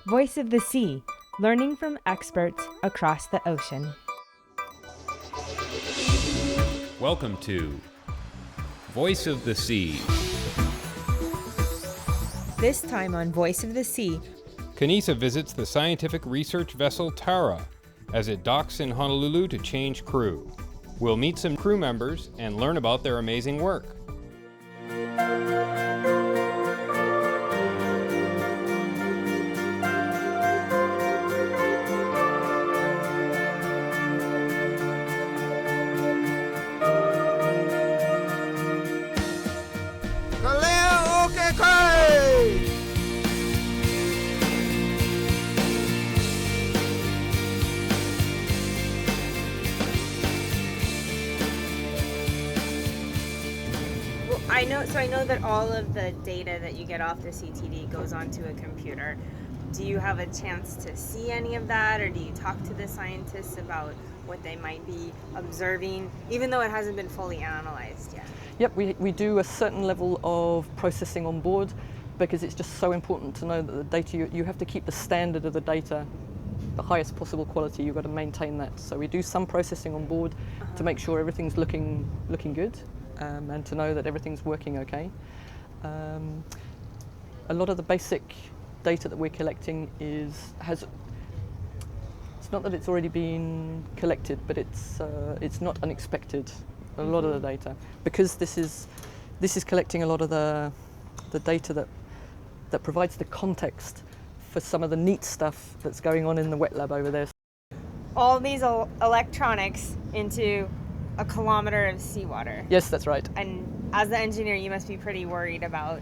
Voice of the Sea, learning from experts across the ocean. Welcome to Voice of the Sea. This time on Voice of the Sea, Kanisa visits the scientific research vessel Tara as it docks in Honolulu to change crew. We'll meet some crew members and learn about their amazing work. I know that all of the data that you get off the CTD goes onto a computer. Do you have a chance to see any of that, or do you talk to the scientists about what they might be observing, even though it hasn't been fully analyzed yet? Yep, we do a certain level of processing on board because it's just so important to know that the data, you have to keep the standard of the data the highest possible quality. You've got to maintain that. So we do some processing on board to make sure everything's looking good. And to know that everything's working okay. A lot of the basic data that we're collecting it's not that it's already been collected, but it's not unexpected. A lot of the data, because this is collecting a lot of the data that provides the context for some of the neat stuff that's going on in the wet lab over there. All these electronics into a kilometer of seawater. Yes, that's right. And as the engineer, you must be pretty worried about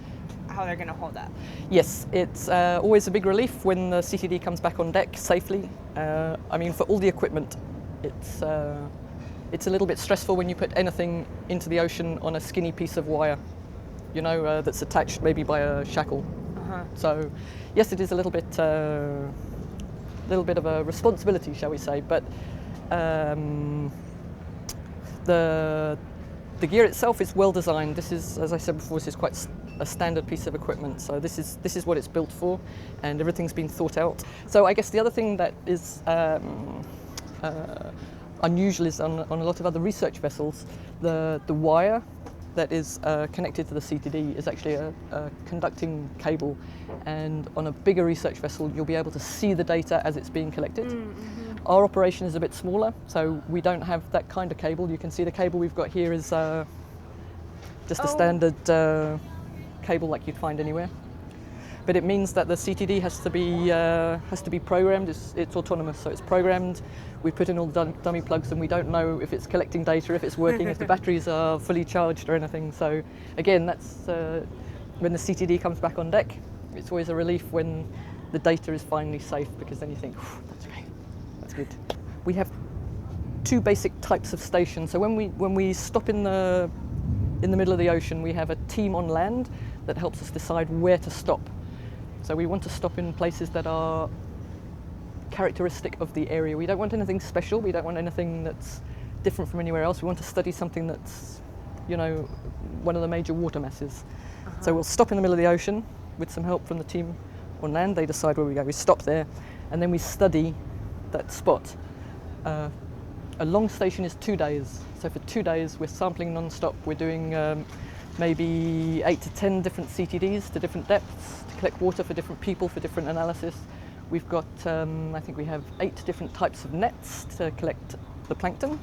how they're going to hold up. Yes, it's always a big relief when the CTD comes back on deck safely. I mean, for all the equipment, it's a little bit stressful when you put anything into the ocean on a skinny piece of wire, that's attached maybe by a shackle. So, yes, it is a little bit of a responsibility, shall we say, but the gear itself is well designed. This is, as I said before, this is quite a standard piece of equipment. So this is what it's built for, and everything's been thought out. So I guess the other thing that is unusual is on a lot of other research vessels, the wire that is connected to the CTD is actually a conducting cable, and on a bigger research vessel you'll be able to see the data as it's being collected. Our operation is a bit smaller, so we don't have that kind of cable. You can see the cable we've got here is just a standard cable like you'd find anywhere. But it means that the CTD has to be programmed. It's autonomous, so it's programmed. We put in all the dummy plugs, and we don't know if it's collecting data, if it's working, if the batteries are fully charged or anything. So again, that's when the CTD comes back on deck. It's always a relief when the data is finally safe, because then you think, that's okay. That's good. We have two basic types of stations. So when we stop in the middle of the ocean, we have a team on land that helps us decide where to stop. So we want to stop in places that are characteristic of the area. We don't want anything special. We don't want anything that's different from anywhere else. We want to study something that's, one of the major water masses. So we'll stop in the middle of the ocean with some help from the team on land. They decide where we go. We stop there, and then we study that spot. A long station is 2 days. So for 2 days, we're sampling non-stop. We're doing maybe 8 to 10 different CTDs to different depths to collect water for different people, for different analysis. We've got, I think we have 8 different types of nets to collect the plankton.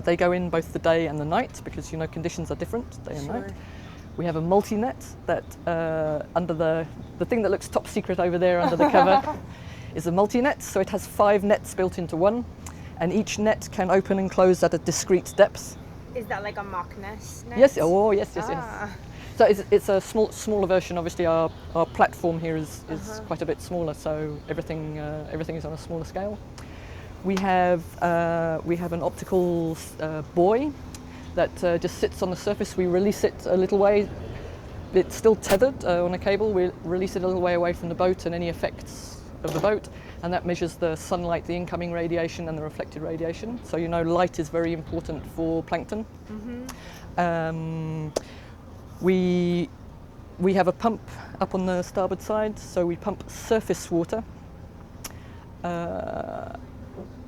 They go in both the day and the night because, conditions are different day and night. We have a multi-net that under the thing that looks top secret over there under the cover is a multi-net. So it has 5 nets built into one, and each net can open and close at a discrete depth. Is that like a mock nest? Yes. Oh, yes. So it's a smaller version. Obviously, our platform here is quite a bit smaller, so everything is on a smaller scale. We have an optical buoy that just sits on the surface. We release it a little way. It's still tethered on a cable. We release it a little way away from the boat and any effects of the boat, and that measures the sunlight, the incoming radiation and the reflected radiation. So light is very important for plankton. We We have a pump up on the starboard side, so we pump surface water.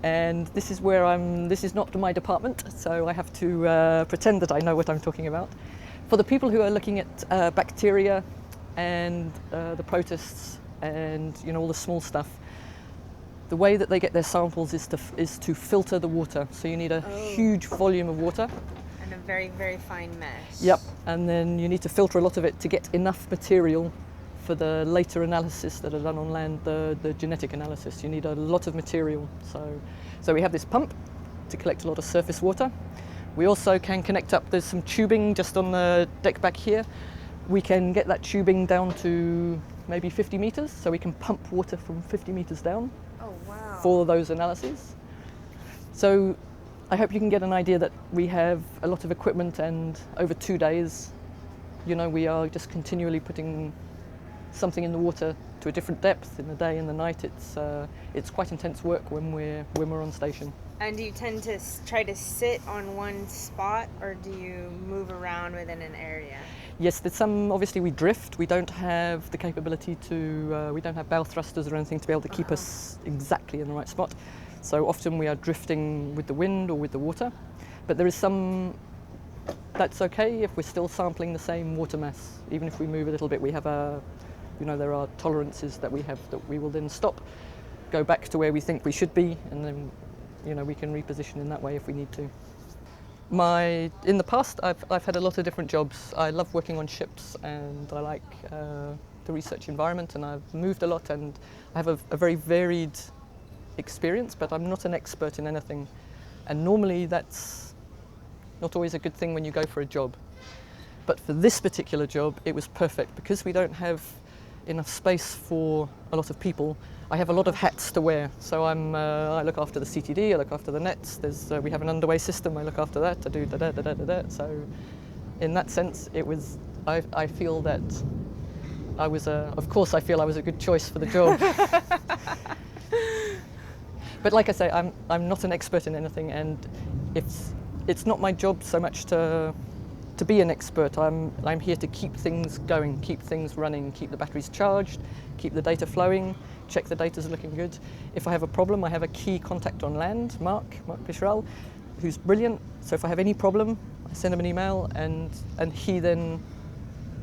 And this is where this is not my department, so I have to pretend that I know what I'm talking about. For the people who are looking at bacteria and the protists and all the small stuff, the way that they get their samples is to filter the water. So you need a huge volume of water. And a very, very fine mesh. Yep, and then you need to filter a lot of it to get enough material for the later analysis that are done on land, the genetic analysis. You need a lot of material. So we have this pump to collect a lot of surface water. We also can connect up, there's some tubing just on the deck back here. We can get that tubing down to maybe 50 meters, so we can pump water from 50 meters down. Oh, wow. For those analyses. So I hope you can get an idea that we have a lot of equipment, and over 2 days, we are just continually putting something in the water to a different depth in the day and the night. It's quite intense work when we're on station. And do you tend to try to sit on one spot, or do you move around within an area? Yes, there's some, obviously we drift. We don't have the capability to, we don't have bow thrusters or anything to be able to keep us exactly in the right spot. So often we are drifting with the wind or with the water. But there is some, that's okay if we're still sampling the same water mass. Even if we move a little bit, we have there are tolerances that we have that we will then stop, go back to where we think we should be, and then we can reposition in that way if we need to. In the past, I've had a lot of different jobs. I love working on ships, and I like the research environment, and I've moved a lot, and I have a very varied experience, but I'm not an expert in anything. And normally that's not always a good thing when you go for a job. But for this particular job, it was perfect because we don't have enough space for a lot of people. I have a lot of hats to wear. So I look after the CTD, I look after the nets. We have an underway system. I look after that. I do da da da da da da. So, in that sense, it was. I feel that I was of course, I feel I was a good choice for the job. But like I say, I'm not an expert in anything, and it's not my job so much to be an expert. I'm here to keep things going, keep things running, keep the batteries charged, keep the data flowing, check the data's looking good. If I have a problem, I have a key contact on land, Mark Pishrel, who's brilliant. So if I have any problem, I send him an email, and he then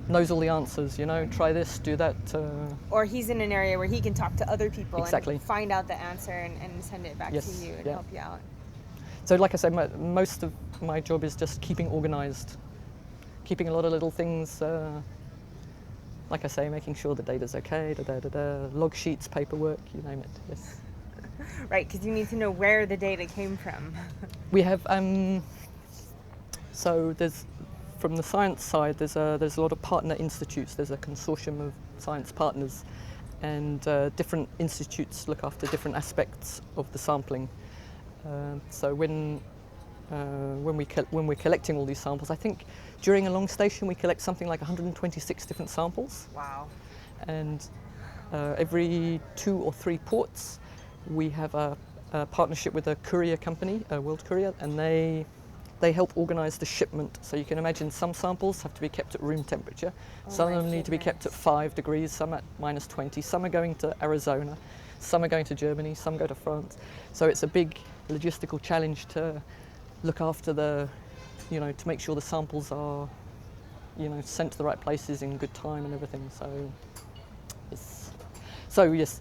knows all the answers, try this, do that. Or he's in an area where he can talk to other people exactly. and find out the answer and send it back to you and help you out. So like I say, most of my job is just keeping organized, keeping a lot of little things, like I say, making sure the data's okay, log sheets, paperwork, you name it, yes. Right, because you need to know where the data came from. We have, so there's, from the science side, there's a lot of partner institutes. There's a consortium of science partners, and different institutes look after different aspects of the sampling. So when we're collecting all these samples, I think during a long station we collect something like 126 different samples. Wow. And every 2 or 3 ports we have a partnership with a courier company, a World Courier, and they help organise the shipment. So you can imagine some samples have to be kept at room temperature, some of them need to be kept at 5 degrees, some at -20, some are going to Arizona, some are going to Germany, some go to France. So it's a big logistical challenge to look after to make sure the samples are, sent to the right places in good time and everything. So yes,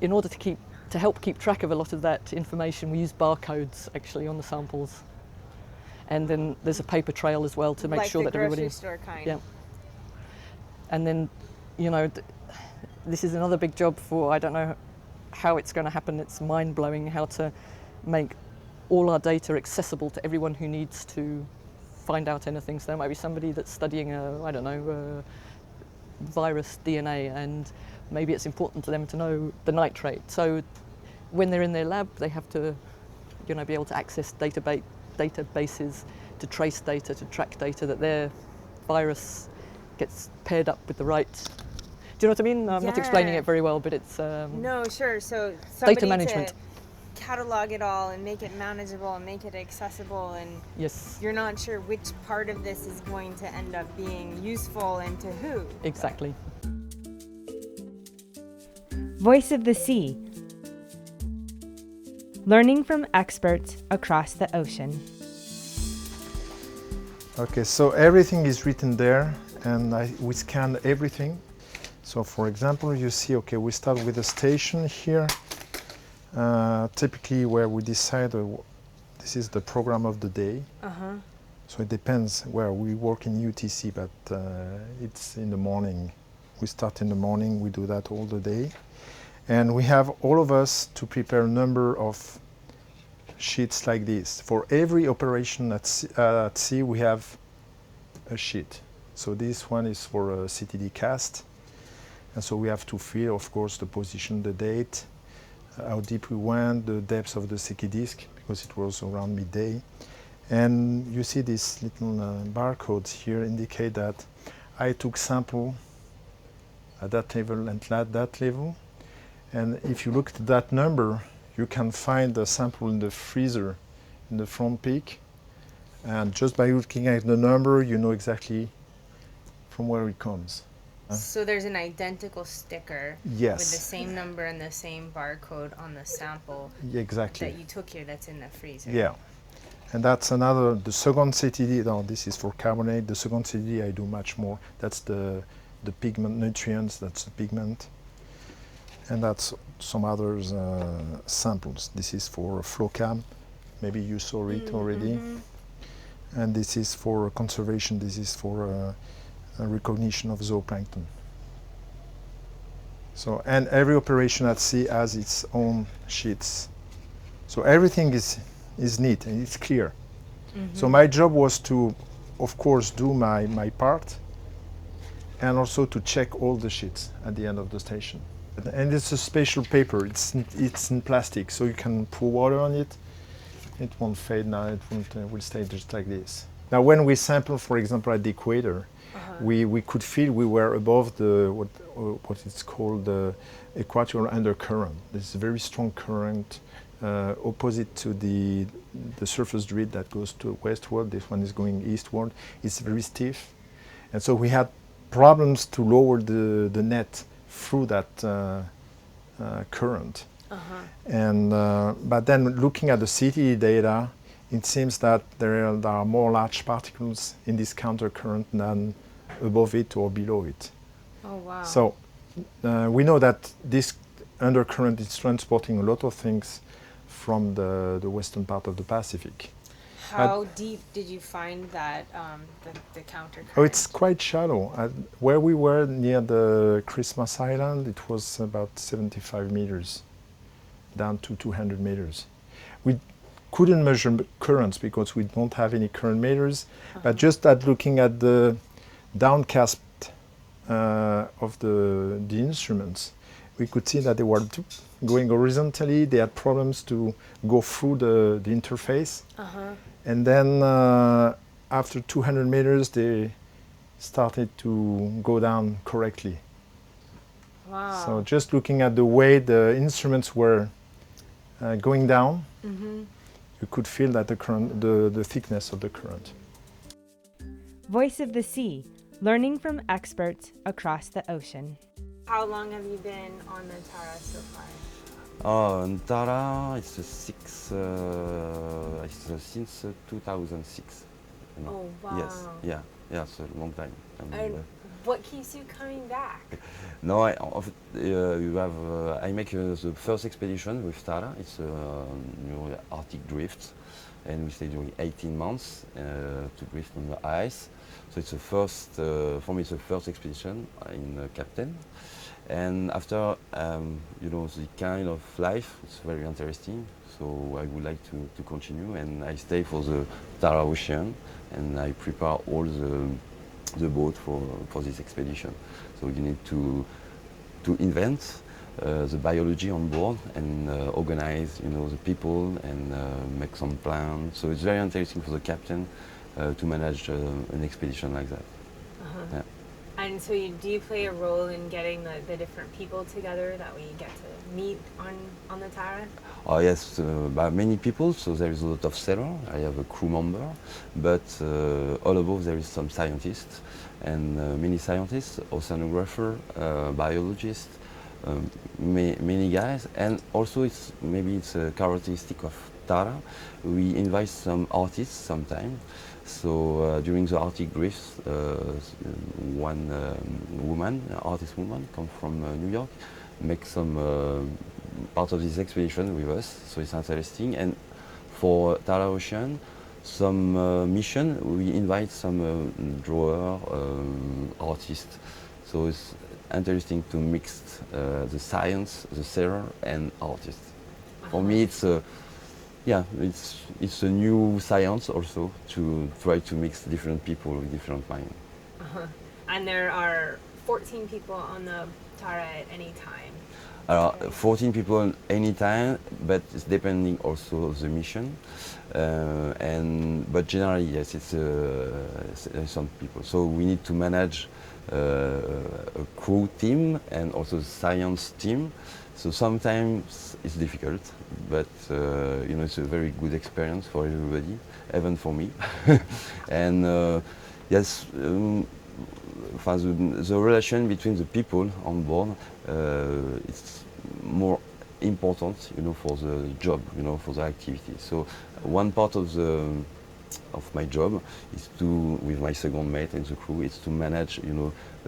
in order to help keep track of a lot of that information, we use barcodes actually on the samples. And then there's a paper trail as well to make sure that everybody. Like the grocery store kind. Yeah. And then, this is another big job for, I don't know how it's going to happen. It's mind-blowing how to make all our data accessible to everyone who needs to find out anything. So there might be somebody that's studying virus DNA, and maybe it's important to them to know the nitrate. So when they're in their lab, they have to, be able to access databases to trace data, to track data, that their virus gets paired up with the right. Do you know what I mean? I'm not explaining it very well, but it's no, sure. So data management. catalog it all and make it manageable and make it accessible, and Yes, you're not sure which part of this is going to end up being useful and to who. exactly. Voice of the Sea. Learning from experts across the ocean. Okay, so everything is written there, and we scan everything. So for example, you see, okay, we start with a station here, typically where we decide this is the program of the day. So it depends where we work in UTC, but it's in the morning. We start in the morning, we do that all the day. And we have all of us to prepare a number of sheets like this. For every operation at sea, we have a sheet. So this one is for a CTD cast. And so we have to fill, of course, the position, the date, how deep we went, the depth of the Seki disk, because it was around midday. And you see these little barcodes here indicate that I took sample at that level and at that level. And if you look at that number, you can find the sample in the freezer in the front peak. And just by looking at the number, you know exactly from where it comes. So there's an identical sticker Yes. with the same number and the same barcode on the sample Exactly. that you took here that's in the freezer. Yeah. And that's another, the second CTD, no, this is for carbonate. The second CTD I do much more. That's the pigment nutrients, that's the pigment. And that's some other samples. This is for FlowCam. Maybe you saw it already. And this is for conservation. This is for recognition of zooplankton. So, and every operation at sea has its own sheets. So everything is neat and it's clear. So my job was to, of course, do my part and also to check all the sheets at the end of the station. And it's a special paper, it's in plastic, so you can pour water on it. It won't fade now, it will stay just like this. Now when we sample, for example, at the equator, we could feel we were above the what it's called the equatorial undercurrent. This is a very strong current opposite to the surface drift that goes to westward. This one is going eastward. It's very stiff. And so we had problems to lower the net through that current. And but then looking at the CTD data, it seems that there are more large particles in this countercurrent than above it or below it. Oh, wow. So we know that this undercurrent is transporting a lot of things from the western part of the Pacific. How deep did you find that, the countercurrent? Oh, it's quite shallow. Where we were near the Christmas Island, it was about 75 meters, down to 200 meters. We couldn't measure currents because we don't have any current meters, but just at looking at the downcast of the instruments, we could see that they were going horizontally. They had problems to go through the interface. And then after 200 meters, they started to go down correctly. Wow. So just looking at the way the instruments were going down, you could feel that the current, the thickness of the current. Voice of the Sea, learning from experts across the ocean. How long have you been on the Tara so far? Tara, it's since 2006. You know. Oh, wow. Yes, yeah, it's a long time. And what keeps you coming back? No, I make the first expedition with Tara. It's Arctic drift, and we stay during 18 months to drift on the ice. So it's the first, for me, it's the first expedition in captain. And after, the kind of life, it's very interesting. So I would like to continue, and I stay for the Tara Ocean, and I prepare all the boat for this expedition. So you need to invent the biology on board and organize, the people and make some plans. So it's very interesting for the captain to manage an expedition like that. And And so do you play a role in getting the different people together that we get to meet on the Tara? Oh yes, by many people, so there is a lot of sailor. I have a crew member, but all above there is some scientists, and many scientists, oceanographer, biologists, many guys, and also maybe it's a characteristic of Tara. We invite some artists sometimes. So during the Arctic drifts, one artist woman, come from New York, make some part of this expedition with us. So it's interesting. And for Tara Ocean, some mission, we invite some drawer, artists. So it's interesting to mix the science, the sailor, and artists. For me, it's a new science also to try to mix different people with different minds. And there are 14 people on the Tara at any time. 14 people any time, but it's depending also of the mission. But generally, yes, it's some people. So we need to manage a crew team and also the science team. So sometimes it's difficult, but it's a very good experience for everybody, even for me. And yes, the relation between the people on board, it's more important, for the job, for the activity. So one part of my job is with my second mate and the crew, is to manage,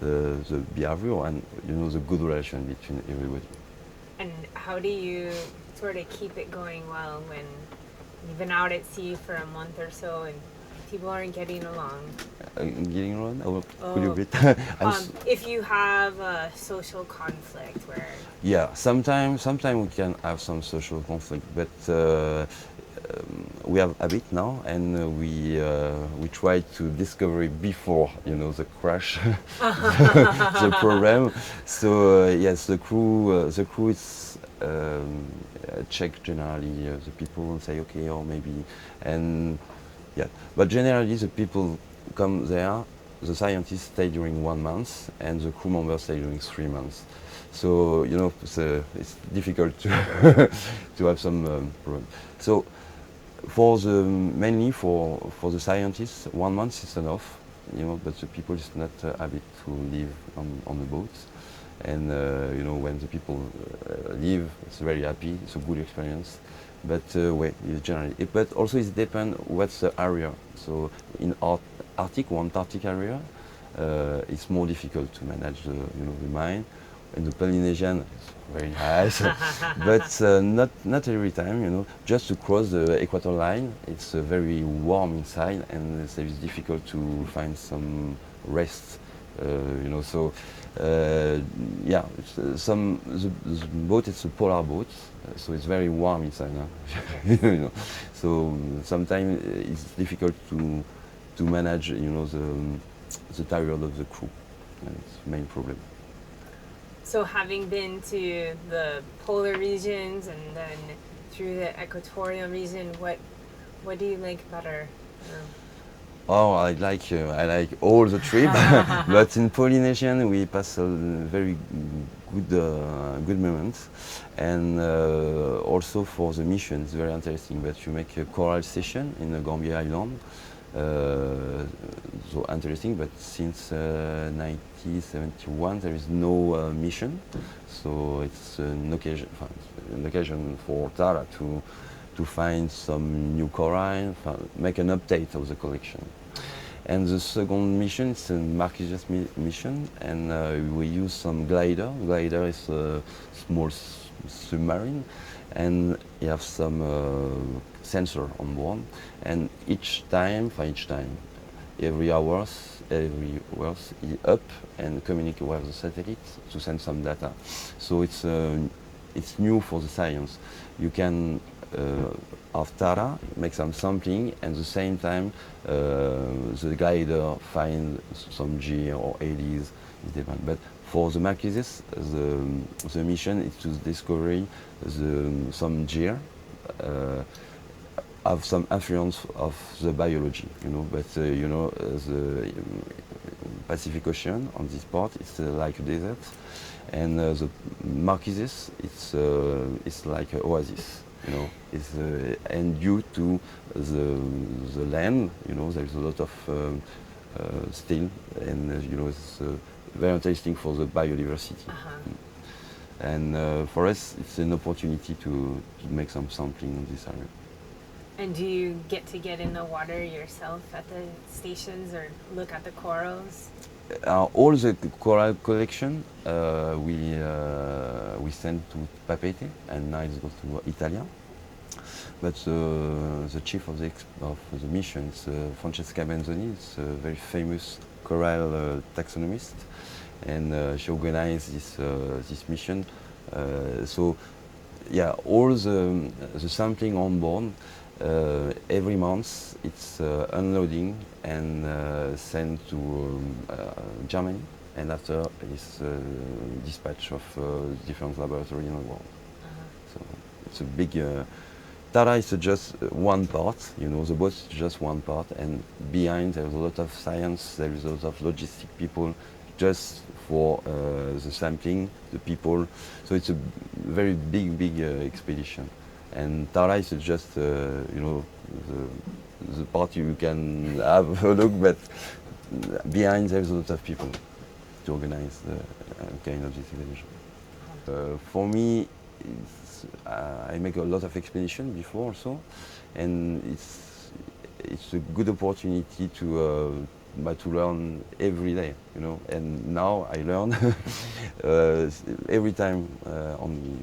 the behavior and the good relation between everybody. And how do you sort of keep it going well when you've been out at sea for a month or so and people aren't getting along? Getting along? Could you repeat? If you have a social conflict where... Yeah, sometimes we can have some social conflict, but we have a bit now, and we try to discover it before the crash, the problem. So yes, the crew is check generally the people and say okay, or maybe, and yeah. But generally the people come there. The scientists stay during 1 month, and the crew members stay during 3 months. So it's difficult to to have some problem. So mainly for the scientists, 1 month is enough, but the people is not happy to live on the boats. And when the people leave, it's very happy. It's a good experience. But generally, but also it depends what's the area. So in Arctic or Antarctic area, it's more difficult to manage the mine. In the Polynesian, it's very nice, but not every time. Just to cross the equator line, it's very warm inside, and it's difficult to find some rest. So yeah, the boat is a polar boat, so it's very warm inside. So sometimes it's difficult to manage, the tired of the crew, and it's the main problem. So having been to the polar regions and then through the equatorial region, what do you like better? Oh, I like all the trip, but in Polynesian we pass a very good moments, and also for the mission it's very interesting. But you make a coral session in the Gambier Island, so interesting. But since 1971 there is no mission, so it's an occasion for Tara to find some new coral, make an update of the collection. And the second mission is a Marquis's mission, and we use some glider. Glider is a small submarine, and you have some sensor on board. And each time, every hours, he up and communicate with the satellite to send some data. So it's new for the science. You can of Tara, make some sampling, and at the same time the glider find some gear or ADs, it depends. But for the Marquises, the mission is to discover some gear have some influence of the biology, but the Pacific Ocean on this part, it's like a desert, and the Marquises, it's like an oasis, and due to the land, there is a lot of still, and it's very interesting for the biodiversity. And for us, it's an opportunity to make some sampling in this area. And do you get in the water yourself at the stations or look at the corals? All the coral collection we send to Papeete, and now it goes to Italia. But the chief of the mission is Francesca Benzoni. It's a very famous coral taxonomist, and she organized this mission. So yeah, all the sampling on board. Every month it's unloading and sent to Germany, and after it's dispatch of different laboratories in the world. So it's a big. Tara is just one part, the boat is just one part, and behind there is a lot of science, there is a lot of logistic people just for the sampling, the people. So it's a very big expedition. And Tara is just, the part you can have a look, but behind there's a lot of people to organize the kind of this expedition. For me, I make a lot of expeditions before also, and it's a good opportunity to learn every day, And now I learn every time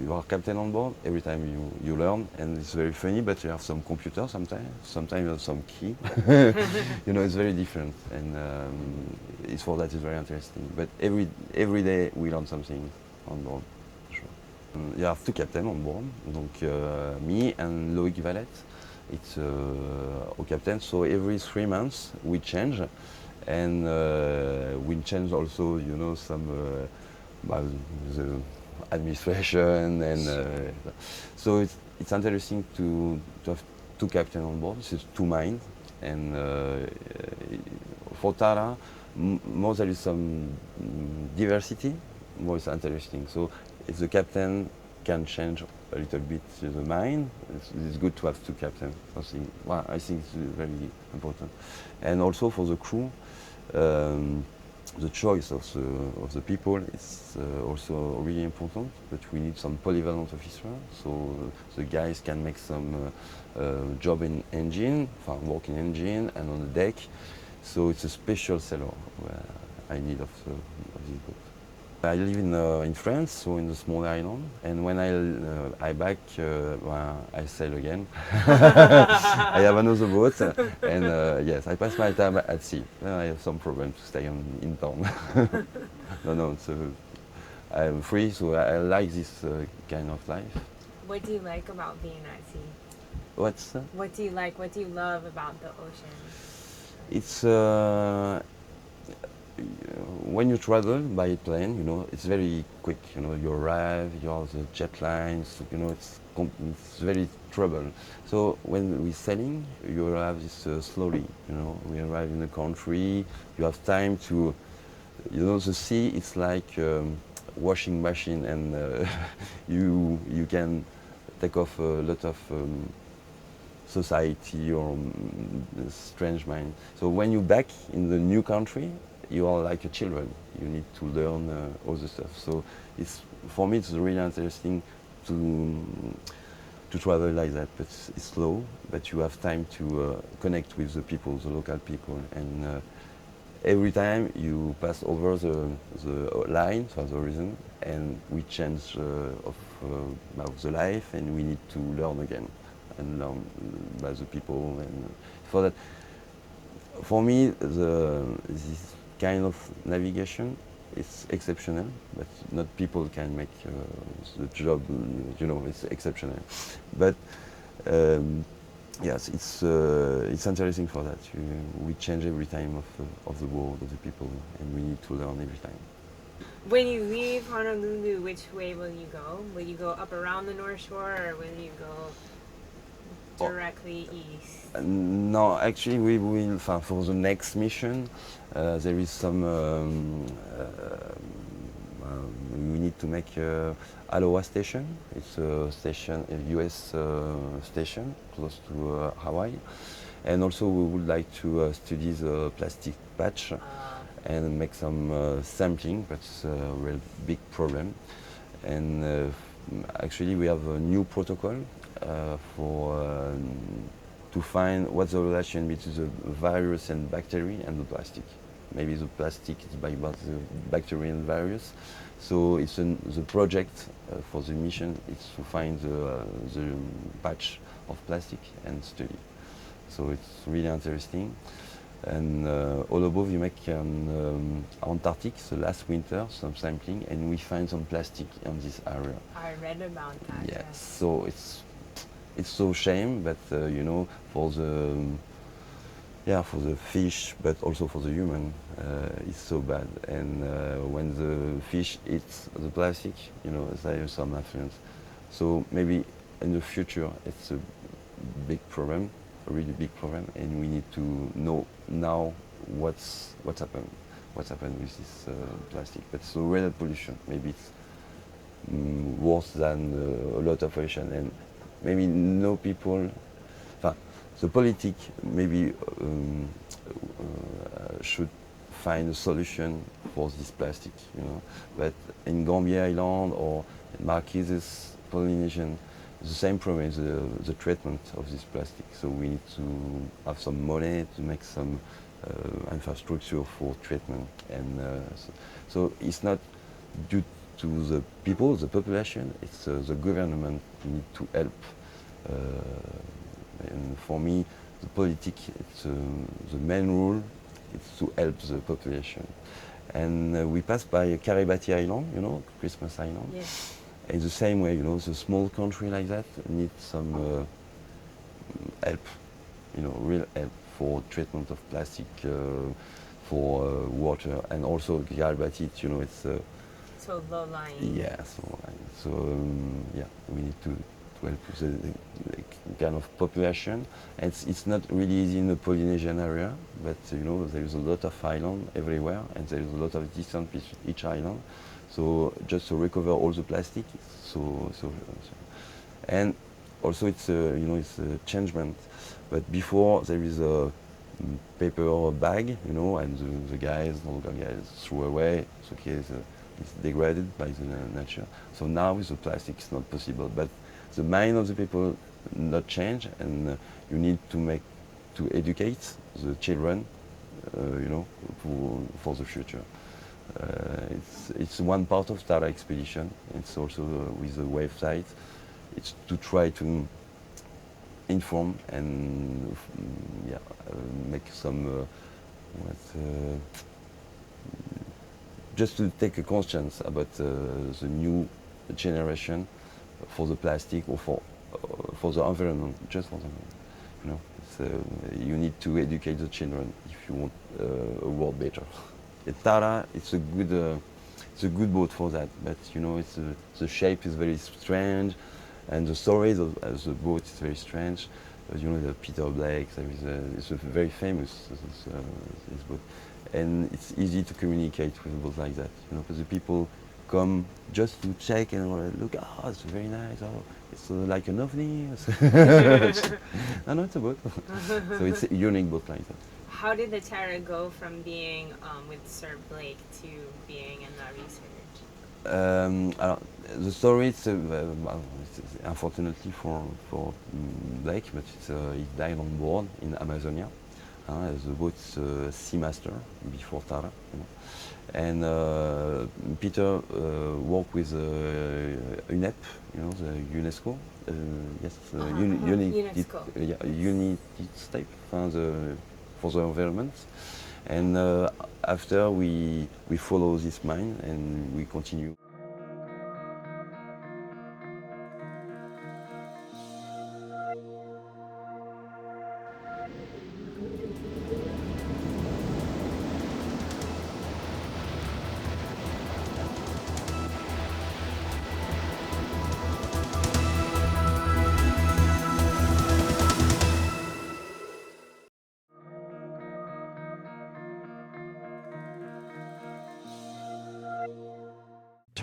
you are captain on board. Every time you learn, and it's very funny. But you have some computer sometimes. Sometimes you have some key. It's very different, and it's for that it's very interesting. But every day we learn something on board. You have two captains on board, donc me and Loïc Valette. It's our captain. So every 3 months we change, and we change also, some the administration, and so it's interesting to have two captains on board. It's two minds, and for Tara, more there is some diversity, more it's interesting. So if the captain can change a little bit the mind, it's good to have two captains. I think it's very important. And also for the crew, the choice of the people is also really important, but we need some polyvalent officers, so the guys can make some job in engine, work in engine and on the deck. So it's a special sailor I need of this boat. I live in France, so in the small island, and when I back, I sail again. I have another boat, and yes, I pass my time at sea. I have some problem to stay in town. No, so I'm free, so I like this kind of life. What do you like about being at sea? What do you like? What do you love about the ocean? It's when you travel by plane, it's very quick. You arrive, you have the jet lines. It's very trouble. So when we're sailing, you arrive this slowly. We arrive in the country. You have time to, the sea. It's like washing machine, and you can take off a lot of society or strange mind. So when you're back in the new country, you are like a children. You need to learn all the stuff. So for me, it's really interesting to travel like that. But it's slow, but you have time to connect with the people, the local people, and every time you pass over the line, so the horizon, and we change of the life, and we need to learn again and learn by the people. And for that, for me, this kind of navigation is exceptional, but not people can make the job. It's exceptional. But yes, it's interesting for that. We change every time of the world, of the people, and we need to learn every time. When you leave Honolulu, which way will you go? Will you go up around the North Shore, or will you go directly east? No, actually, we will for the next mission. There is some. We need to make Aloha station. It's a station, a U.S. Station close to Hawaii, and also we would like to study the plastic patch and make some sampling. That's a real big problem. And actually, we have a new protocol for to find what's the relation between the virus and bacteria and the plastic. Maybe the plastic is about the bacteria and virus. So it's the project for the mission is to find the patch of plastic and study. So it's really interesting. And all above, you make Antarctic, the last winter, some sampling, and we find some plastic in this area. I read about that. Yes. Yes. So it's so shame, but you know, for the fish, but also for the human, it's so bad. And when the fish eats the plastic, you know, there is some influence. So maybe in the future, it's a big problem, a really big problem, and we need to know now what's happened with this plastic. But it's a real pollution. Maybe it's worse than a lot of ocean, and maybe no people. The politic maybe should find a solution for this plastic, you know. But in Gambier Island or Marquesas, Polynesian, the same problem is the treatment of this plastic. So we need to have some money to make some infrastructure for treatment, and so it's not due to the people, the population. It's the government need to help. And for me, the politics, it's the main rule is to help the population. And we passed by Kiribati Island, you know, Christmas Island. Yes. In the same way, you know, the small country like that needs some help, you know, real help for treatment of plastic, for water, and also Kiribati, you know, it's So low-lying. yeah, so yeah, we need to help the kind of population. And it's not really easy in the Polynesian area, but you know, there is a lot of island everywhere, and there is a lot of distance between each island. So just to recover all the plastic, so and also it's you know, it's a changement. But before there is a paper bag, you know, and the local guys threw away. It's okay, it's degraded by the nature. So now with the plastic, it's not possible. But the mind of the people not change, and you need to educate the children, you know, for the future. It's one part of Tara expedition. It's also with the website. It's to try to inform and make some just to take a conscience about the new generation for the plastic or for the environment, just for the environment. You know, you need to educate the children if you want a world better. Tara, it's a good boat for that, but you know, the shape is very strange, and the stories of the boat is very strange. You know, the Peter Blake, it's a very famous this boat, and it's easy to communicate with a boat like that. You know, because the people come just to check and look. Oh, it's very nice. Oh, it's like an ovni. No, it's a boat. So it's a unique boat like that. How did the Tara go from being with Sir Blake to being in the research? The story is unfortunately for Blake, but he died on board in Amazonia. The boat is Seamaster before Tara, you know. And Peter worked with UNEP, you know, the UNESCO. Yes, UNESCO. United States for the environment. And after we follow this mine and we continue.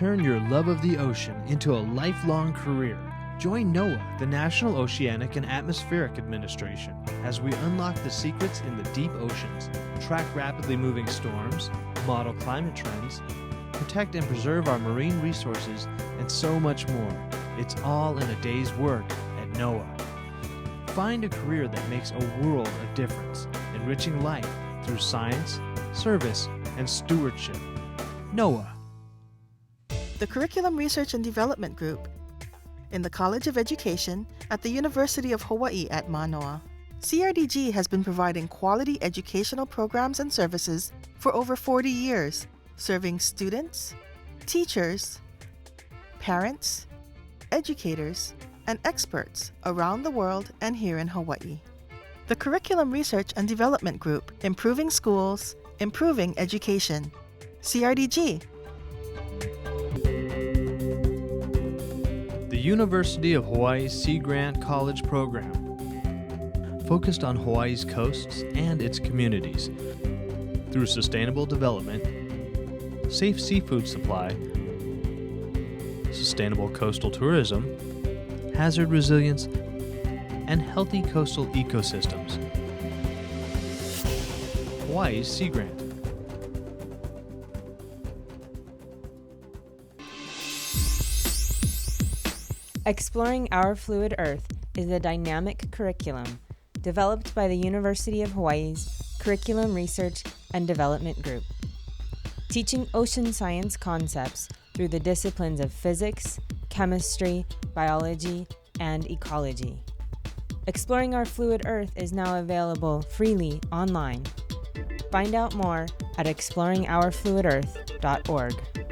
Turn your love of the ocean into a lifelong career. Join NOAA, the National Oceanic and Atmospheric Administration, as we unlock the secrets in the deep oceans, track rapidly moving storms, model climate trends, protect and preserve our marine resources, and so much more. It's all in a day's work at NOAA. Find a career that makes a world of difference, enriching life through science, service, and stewardship. NOAA. The Curriculum Research and Development Group in the College of Education at the University of Hawaii at Manoa. CRDG has been providing quality educational programs and services for over 40 years, serving students, teachers, parents, educators, and experts around the world and here in Hawaii. The Curriculum Research and Development Group, improving schools, improving education. CRDG. The University of Hawaii's Sea Grant College Program, focused on Hawaii's coasts and its communities through sustainable development, safe seafood supply, sustainable coastal tourism, hazard resilience, and healthy coastal ecosystems. Hawaii's Sea Grant. Exploring Our Fluid Earth is a dynamic curriculum developed by the University of Hawaii's Curriculum Research and Development Group, teaching ocean science concepts through the disciplines of physics, chemistry, biology, and ecology. Exploring Our Fluid Earth is now available freely online. Find out more at exploringourfluidearth.org.